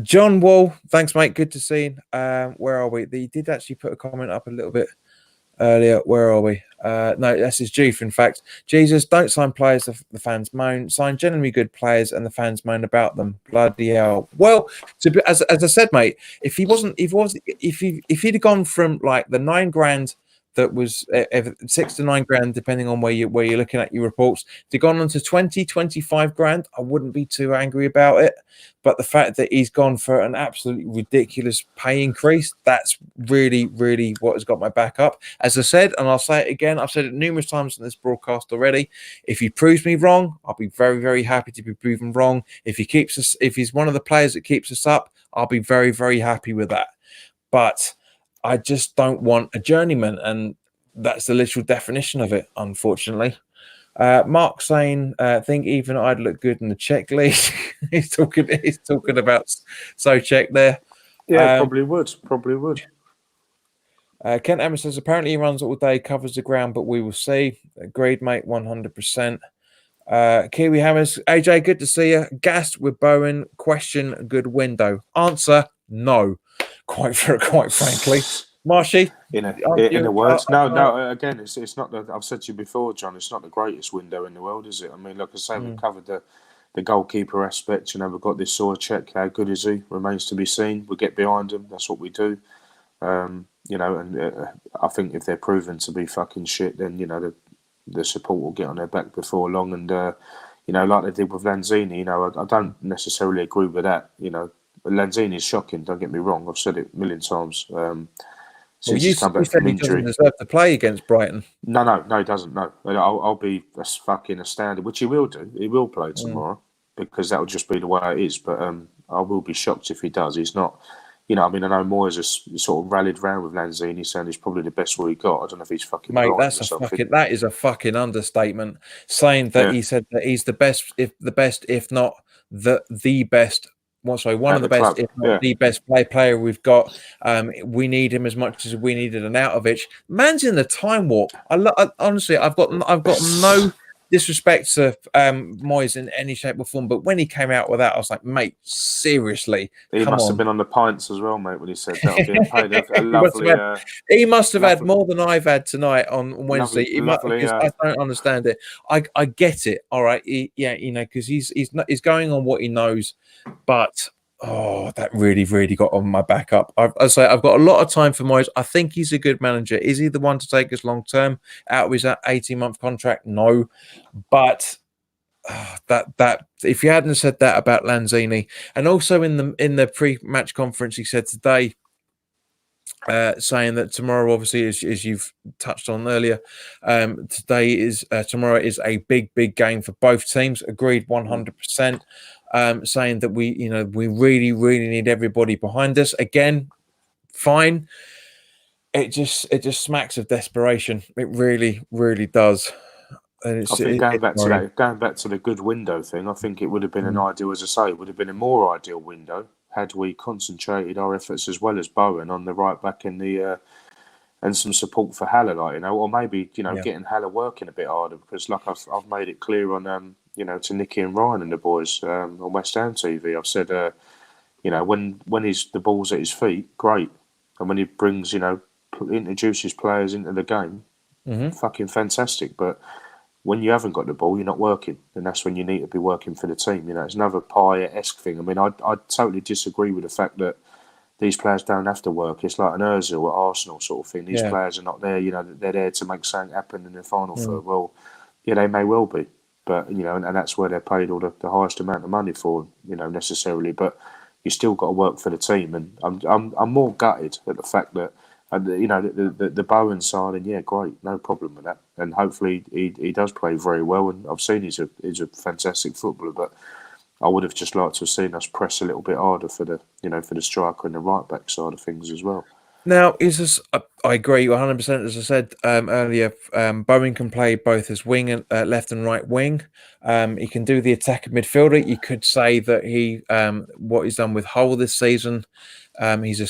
John Wall, thanks, mate. Good to see you. Where are we? He did actually put a comment up a little bit earlier. Where are we? No, that's his Juve, in fact. Jesus, don't sign players the fans moan. Sign genuinely good players and the fans moan about them. Bloody hell. Well, as I said, mate, if he'd have gone from like the $9,000 that was 6 to 9 grand, depending on where you're looking at your reports, to gone on to 25 grand, I wouldn't be too angry about it. But the fact that he's gone for an absolutely ridiculous pay increase, that's really, really what has got my back up. As I said, and I'll say it again, I've said it numerous times in this broadcast already. If he proves me wrong, I'll be very, very happy to be proven wrong. If he's one of the players that keeps us up, I'll be very, very happy with that. But I just don't want a journeyman, and that's the literal definition of it, unfortunately. Mark saying, think even I'd look good in the Czech league. he's talking about Soucek there. Yeah, probably would. Kent Emma says, apparently he runs all day, covers the ground, but we will see. Agreed, mate, 100%. Kiwi Hammers, AJ, good to see you. Gassed with Bowen. Question, good window. Answer, no. Quite frankly, Marshy. In a word, no. Again, it's not. I've said to you before, John. It's not the greatest window in the world, is it? I mean, like I say, we've covered the goalkeeper aspect. We've got this Soucek. How good is he? Remains to be seen. We get behind him. That's what we do. And I think if they're proven to be fucking shit, then the support will get on their back before long. And like they did with Lanzini, I don't necessarily agree with that. Lanzini's shocking. Don't get me wrong. I've said it a million times. Well, Since you, he's come you back said from he doesn't injury. deserve to play against Brighton. No, he doesn't. No, I'll be fucking astounded, which he will do. He will play tomorrow because that will just be the way it is. But I will be shocked if he does. He's not. I know Moyes has sort of rallied round with Lanzini, saying he's probably the best we got. I don't know if he's fucking Mate, blind or something. that is a fucking understatement. Saying that he said that he's the best, if not the best. One At of the the best, club, if not the best player we've got. We need him as much as we needed an Arnautovic. Man's in the time warp. Honestly, I've got no disrespect to Moyes in any shape or form, but when he came out with that, I was like, mate, seriously, He come must on. have been on the pints as well, mate, when he said that. Being paid a lovely. He must have had more than I've had tonight on Wednesday. Lovely, I don't understand it. I get it. All right, because he's going on what he knows, but that really got on my back up. I say I've got a lot of time for Moyes. I think he's a good manager. Is he the one to take us long term out of his 18-month contract? No, but. That if you hadn't said that about Lanzini, and also in the pre-match conference, he said today, saying that tomorrow, obviously, as you've touched on earlier, tomorrow is a big game for both teams. Agreed, 100%. Saying that we really need everybody behind us. Again, fine. It just smacks of desperation. It really does. And I think going back to the good window thing, I think it would have been an ideal, as I say, it would have been a more ideal window had we concentrated our efforts as well as Bowen on the right back and and some support for Haller, or maybe getting Haller working a bit harder, because like I've made it clear on to Nicky and Ryan and the boys on West Ham TV. I've said when the ball's at his feet, great, and when he brings introduces players into the game, fucking fantastic, but when you haven't got the ball, you're not working, and that's when you need to be working for the team. It's another Payet-esque thing. I mean, I totally disagree with the fact that these players don't have to work. It's like an Ozil at Arsenal sort of thing. These players are not there. They're there to make something happen in the final third. Well, they may well be, but and that's where they're paid all the highest amount of money for, necessarily. But you still got to work for the team, and I'm more gutted at the fact that. And the Bowen side, and great, no problem with that. And hopefully he does play very well. And I've seen he's a fantastic footballer, but I would have just liked to have seen us press a little bit harder for the striker and the right back side of things as well. Now, I agree 100%. As I said earlier, Bowen can play both as wing and left and right wing. He can do the attacking midfielder. You could say that what he's done with Hull this season. He's a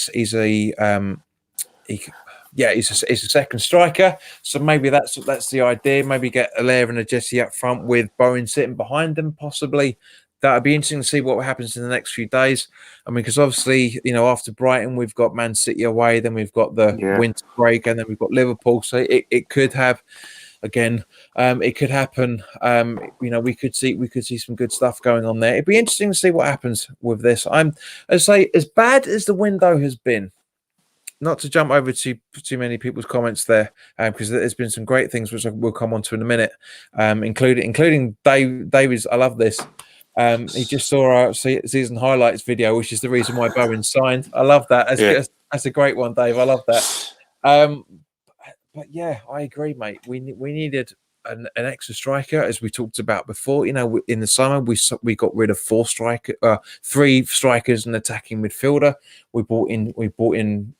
second striker, so maybe that's the idea. Maybe get Allaire and a Jesse up front with Bowen sitting behind them, possibly. That would be interesting to see what happens in the next few days. I mean, because obviously, after Brighton, we've got Man City away, then we've got the winter break, and then we've got Liverpool. So it could have, again, it could happen. We could see some good stuff going on there. It'd be interesting to see what happens with this. As bad as the window has been. Not to jump over to too many people's comments there, because there's been some great things which we'll come on to in a minute, including Davies. I love this. He just saw our season highlights video, which is the reason why Bowen signed. I love that. That's a great one, Dave. I love that. But yeah, I agree, mate. We needed an extra striker, as we talked about before. In the summer we got rid of 3 strikers and attacking midfielder. We brought in.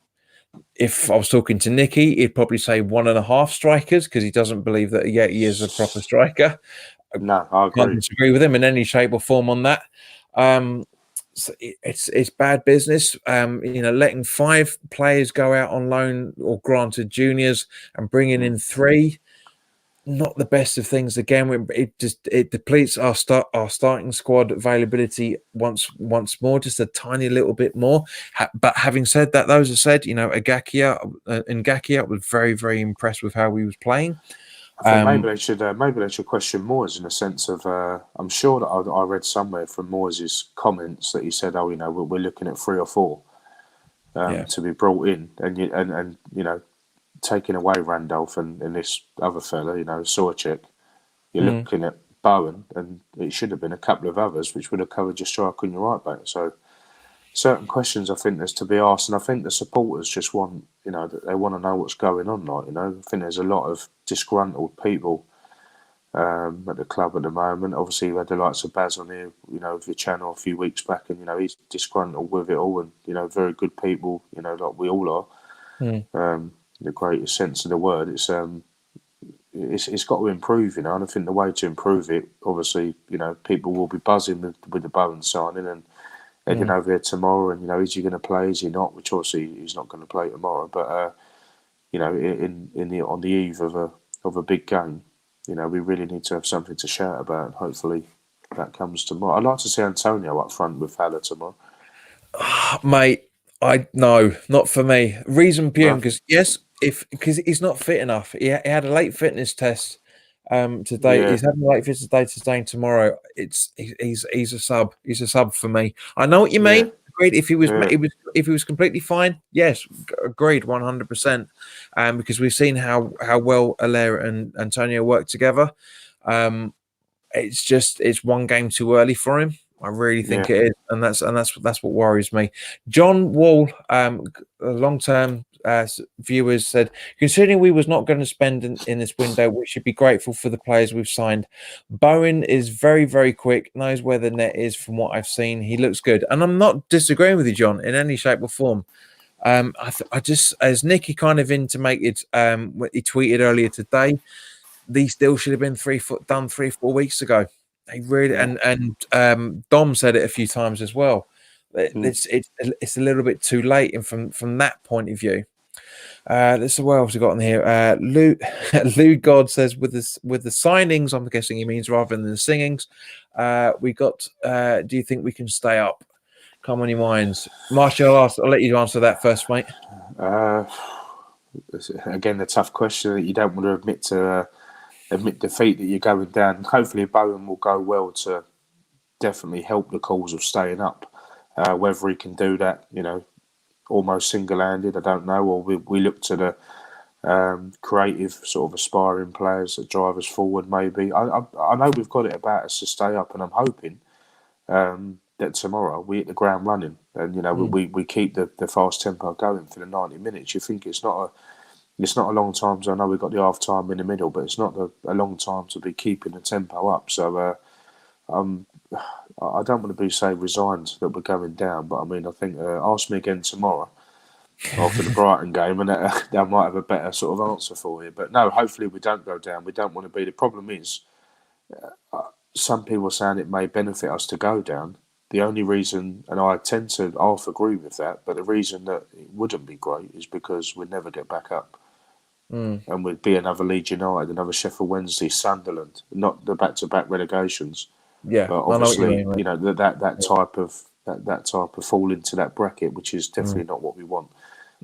If I was talking to Nicky, he'd probably say 1.5 strikers, because he doesn't believe that he is a proper striker. No, I agree. Can't disagree with him in any shape or form on that. So it's bad business. Letting 5 players go out on loan or granted juniors and bringing in 3. Not the best of things. Again, it depletes our starting squad availability once more, just a tiny little bit more. But having said that, those are said, Ngakia was very impressed with how he was playing. I think maybe they should question Moyes, in the sense of I'm sure that I read somewhere from Moyes' comments that he said, we're looking at 3 or 4 to be brought in, and taking away Randolph and this other fella, Soucek, you're looking at Bowen, and it should have been a couple of others, which would have covered your striker and your right back. So, certain questions I think there's to be asked, and I think the supporters just want, that they want to know what's going on. I think there's a lot of disgruntled people at the club at the moment. Obviously, we had the likes of Baz on here, of your channel a few weeks back, and he's disgruntled with it all, and very good people, like we all are. Mm. In the greatest sense of the word, it's got to improve, and I think the way to improve it, obviously, people will be buzzing with the Bowen signing and heading over there tomorrow, and is he going to play? Is he not? Which obviously he's not going to play tomorrow, but on the eve of a big game, we really need to have something to shout about, and hopefully that comes tomorrow. I'd like to see Antonio up front with Haller tomorrow. Mate, no, not for me. Reason being, because because he's not fit enough. He had a late fitness test today. Yeah. He's having a late fitness today and tomorrow. He's a sub. He's a sub for me. I know what you mean. Agreed. If he was completely fine, yes, agreed, 100%. Because we've seen how well Allaire and Antonio work together. It's one game too early for him. I really think it is, and that's what worries me. John Wall, long-term viewers said, considering we was not going to spend in this window, we should be grateful for the players we've signed. Bowen is very, very quick, knows where the net is from what I've seen. He looks good, and I'm not disagreeing with you, John, in any shape or form. I just, as Nicky kind of intimated, he tweeted earlier today, these deals should have been 3-4 weeks ago. They really and Dom said it a few times as well. It's a little bit too late, and from that point of view, let's see what else we got on here. Lou God says with the signings, I'm guessing he means rather than the singings. We got. Do you think we can stay up? Come on, your minds, Marshall. I'll let you answer that first, mate. Again, the tough question that you don't want to admit defeat, that you're going down. Hopefully Bowen will go well to definitely help the cause of staying up. Whether he can do that, almost single-handed, I don't know. Or we look to the creative sort of aspiring players that drive us forward, maybe. I know we've got it about us to stay up, and I'm hoping that tomorrow we hit the ground running and, we keep the fast tempo going for the 90 minutes. You think it's not a long time, so I know we've got the half time in the middle, but it's not a long time to be keeping the tempo up. So I don't want to be resigned that we're going down, but I mean, I think ask me again tomorrow after the Brighton game, and I might have a better sort of answer for you. But no, hopefully we don't go down. We don't want to be. The problem is, some people are saying it may benefit us to go down. The only reason, and I tend to half agree with that, but the reason that it wouldn't be great is because we'd never get back up. And we'd be another Leeds United, another Sheffield Wednesday, Sunderland, not the back-to-back relegations. Yeah, but obviously, that type of fall into that bracket, which is definitely not what we want.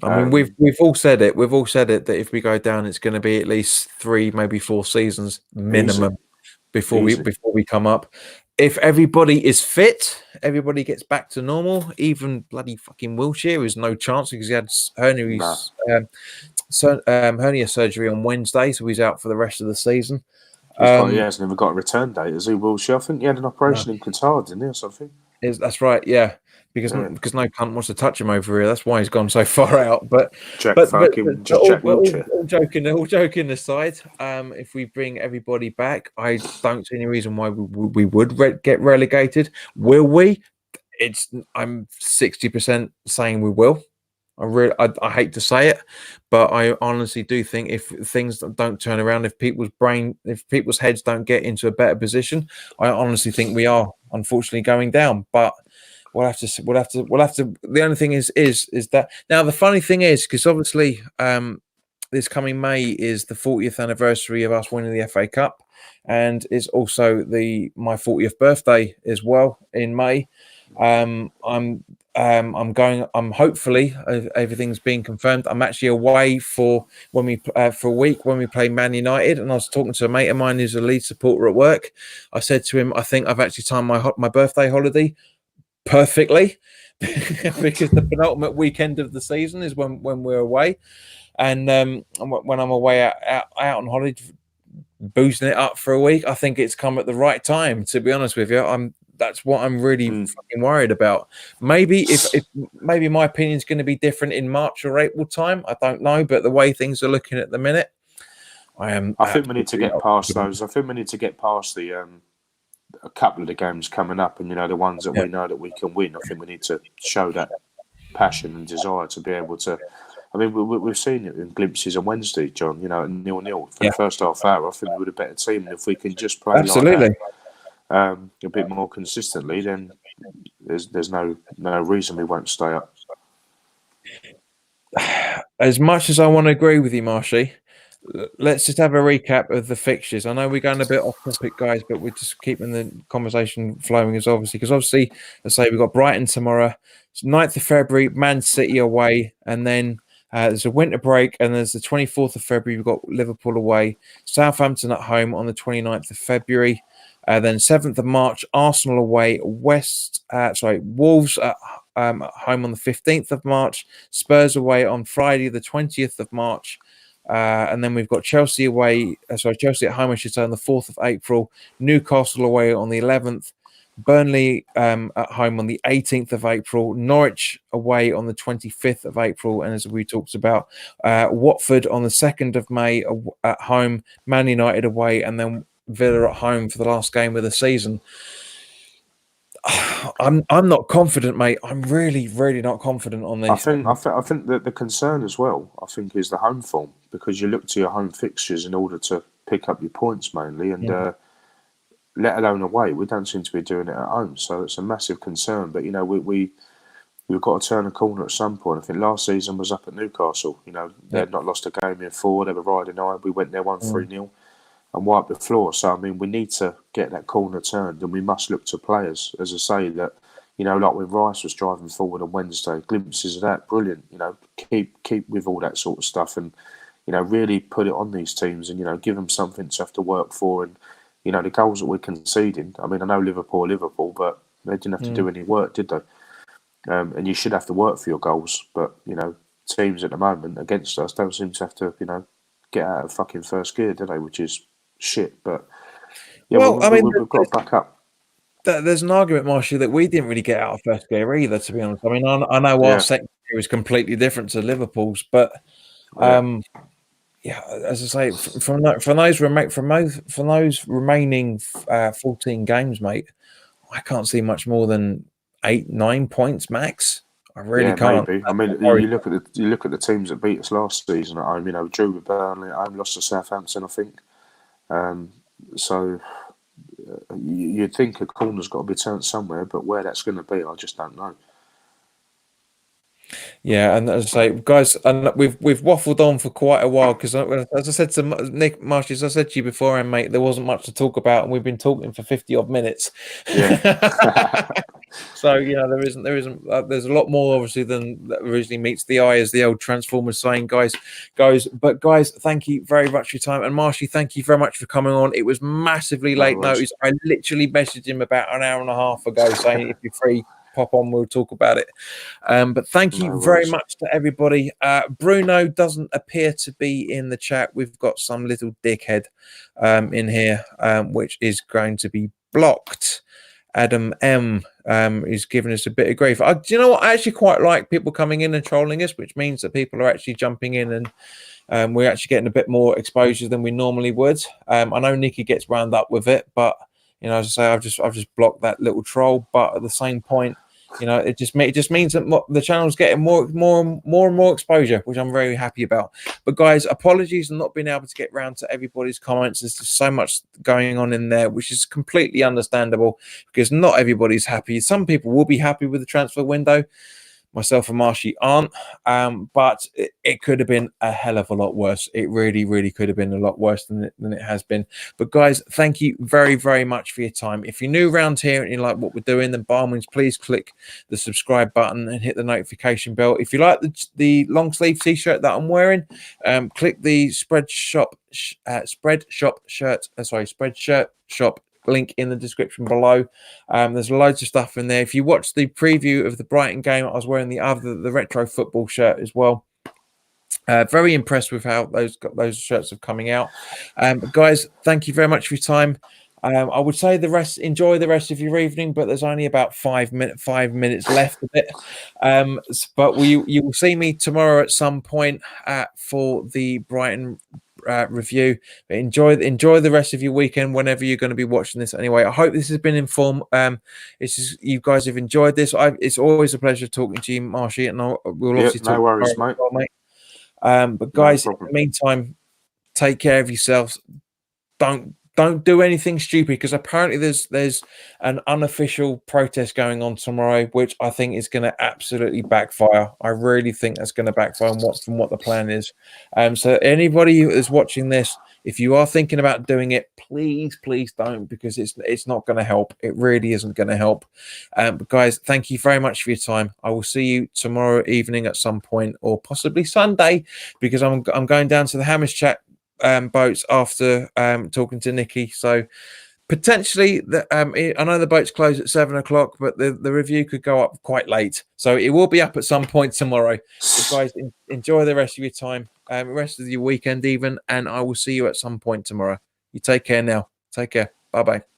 I mean, we've all said it. We've all said it that if we go down, it's going to be at least 3, maybe 4 seasons minimum before we come up. If everybody is fit, everybody gets back to normal. Even bloody fucking Wilshere has no chance because he had hernia surgery on Wednesday, so he's out for the rest of the season. He hasn't even got a return date, has he, Wilshere? I think he had an operation in Qatar, didn't he, or something? That's right, yeah. Because no cunt wants to touch him over here. That's why he's gone so far out. But Jack all joking aside, if we bring everybody back, I don't see any reason why we would get relegated. Will we? I'm 60% saying we will. I hate to say it, but I honestly do think if things don't turn around, if people's heads don't get into a better position, I honestly think we are unfortunately going down. But we'll have to. The only thing is that now the funny thing is, because obviously this coming May is the 40th anniversary of us winning the FA Cup, and it's also my 40th birthday as well in May. I'm hopefully everything's being confirmed. I'm actually away for a week when we play Man United, and I was talking to a mate of mine who's a Leeds supporter at work. I said to him, I think I've actually timed my birthday holiday perfectly because the penultimate weekend of the season is when we're away, and when I'm away out on holiday, boosting it up for a week. I think it's come at the right time, to be honest with you. That's what I'm really fucking worried about. Maybe if maybe my opinion is going to be different in March or April time. I don't know, but the way things are looking at the minute, I think we need to get past those. I think we need to get past the a couple of the games coming up, and the ones that we know that we can win. I think we need to show that passion and desire to be able to. I mean, we've seen it in glimpses on Wednesday, John. 0-0 for the first half hour. I think we were a better team, and if we can just play like that, a bit more consistently, then there's no reason we won't stay up. As much as I want to agree with you, Marshy, let's just have a recap of the fixtures. I know we're going a bit off topic, guys, but we're just keeping the conversation flowing as because obviously, let's say we've got Brighton tomorrow. It's 9th of February, Man City away, and then there's a winter break, and there's the 24th of February, we've got Liverpool away, Southampton at home on the 29th of February. Then 7th of March, Arsenal away, Wolves at home on the 15th of March, Spurs away on Friday the 20th of March, and then we've got Chelsea away, Chelsea at home, I should say, on the 4th of April, Newcastle away on the 11th, Burnley at home on the 18th of April, Norwich away on the 25th of April, and as we talked about, Watford on the 2nd of May at home, Man United away, and then Villa at home for the last game of the season. I'm not confident, mate. I'm really, really not confident on this. I think that the concern as well, I think, is the home form, because you look to your home fixtures in order to pick up your points mainly, and let alone away. We don't seem to be doing it at home, so it's a massive concern. But we've got to turn a corner at some point. I think last season was up at Newcastle. They had not lost a game in 4. They were riding high. We went there 1-3-0. And wipe the floor. So, I mean, we need to get that corner turned, and we must look to players, as I say, that, like when Rice was driving forward on Wednesday, glimpses of that, brilliant. Keep with all that sort of stuff, and, really put it on these teams, and, give them something to have to work for. And, the goals that we're conceding, I mean, I know Liverpool, but they didn't have to do any work, did they? And you should have to work for your goals, but, teams at the moment against us don't seem to have to, get out of fucking first gear, do they? Which is shit, but we've got to back up. There's an argument, Marshy, that we didn't really get out of first gear either, to be honest. I mean, I know our second gear is completely different to Liverpool's, but as I say, from those remaining 14 games, mate, I can't see much more than 8-9 points max. I really can't. Maybe. I mean, you look at the teams that beat us last season at home. Drew with Burnley at home, lost to Southampton, I think. So you'd think a corner's got to be turned somewhere, but where that's going to be, I just don't know. Yeah, and as I say, guys, and we've waffled on for quite a while because, as I said to Nick Marshy, as I said to you before, and mate, there wasn't much to talk about, and we've been talking for 50 odd minutes. Yeah. So there's a lot more obviously than that originally meets the eye, as the old Transformers saying, guys. But guys, thank you very much for your time, and Marshy, thank you very much for coming on. It was massively late notice. I literally messaged him about an hour and a half ago saying if you're free, pop on, we'll talk about it. But thank you very much to everybody. Bruno doesn't appear to be in the chat. We've got some little dickhead in here, which is going to be blocked. Adam M is giving us a bit of grief. Do you know what? I actually quite like people coming in and trolling us, which means that people are actually jumping in, and we're actually getting a bit more exposure than we normally would. I know Nikki gets wound up with it, but as I say, I've just blocked that little troll. But at the same point, it just means that the channel's getting more and more exposure, which I'm very happy about. But guys, apologies for not being able to get round to everybody's comments. There's just so much going on in there, which is completely understandable because not everybody's happy. Some people will be happy with the transfer window. Myself and Marshy aren't, but it could have been a hell of a lot worse. It really, really could have been a lot worse than it has been. But guys, thank you very, very much for your time. If you're new around here and you like what we're doing, then by all means, please click the subscribe button and hit the notification bell. If you like the long sleeve t-shirt that I'm wearing, click the spreadshirt shop link in the description below. There's loads of stuff in there. If you watch the preview of the Brighton game, I was wearing the retro football shirt as well. Very impressed with how those shirts are coming out. But guys, thank you very much for your time. I would say enjoy the rest of your evening, but there's only about 5 minutes left of it. But you will see me tomorrow at some point for the Brighton review. But enjoy the rest of your weekend whenever you're going to be watching this. Anyway, I hope this has been you guys have enjoyed this. It's always a pleasure talking to you, Marshy, and we'll obviously talk. No worries, mate. Well, mate. But guys, No in the meantime, take care of yourselves. Don't do anything stupid, because apparently there's an unofficial protest going on tomorrow, which I think is going to absolutely backfire. I really think that's going to backfire from what the plan is. So anybody who is watching this, if you are thinking about doing it, please don't, because it's not going to help. It really isn't going to help. But guys, thank you very much for your time. I will see you tomorrow evening at some point, or possibly Sunday, because I'm going down to the Hammers Chat boats after talking to Nikki. So potentially, I know the boats close at 7 o'clock, but the review could go up quite late. So it will be up at some point tomorrow. So guys, enjoy the rest of your time, rest of your weekend even, and I will see you at some point tomorrow. You take care now. Take care. Bye-bye.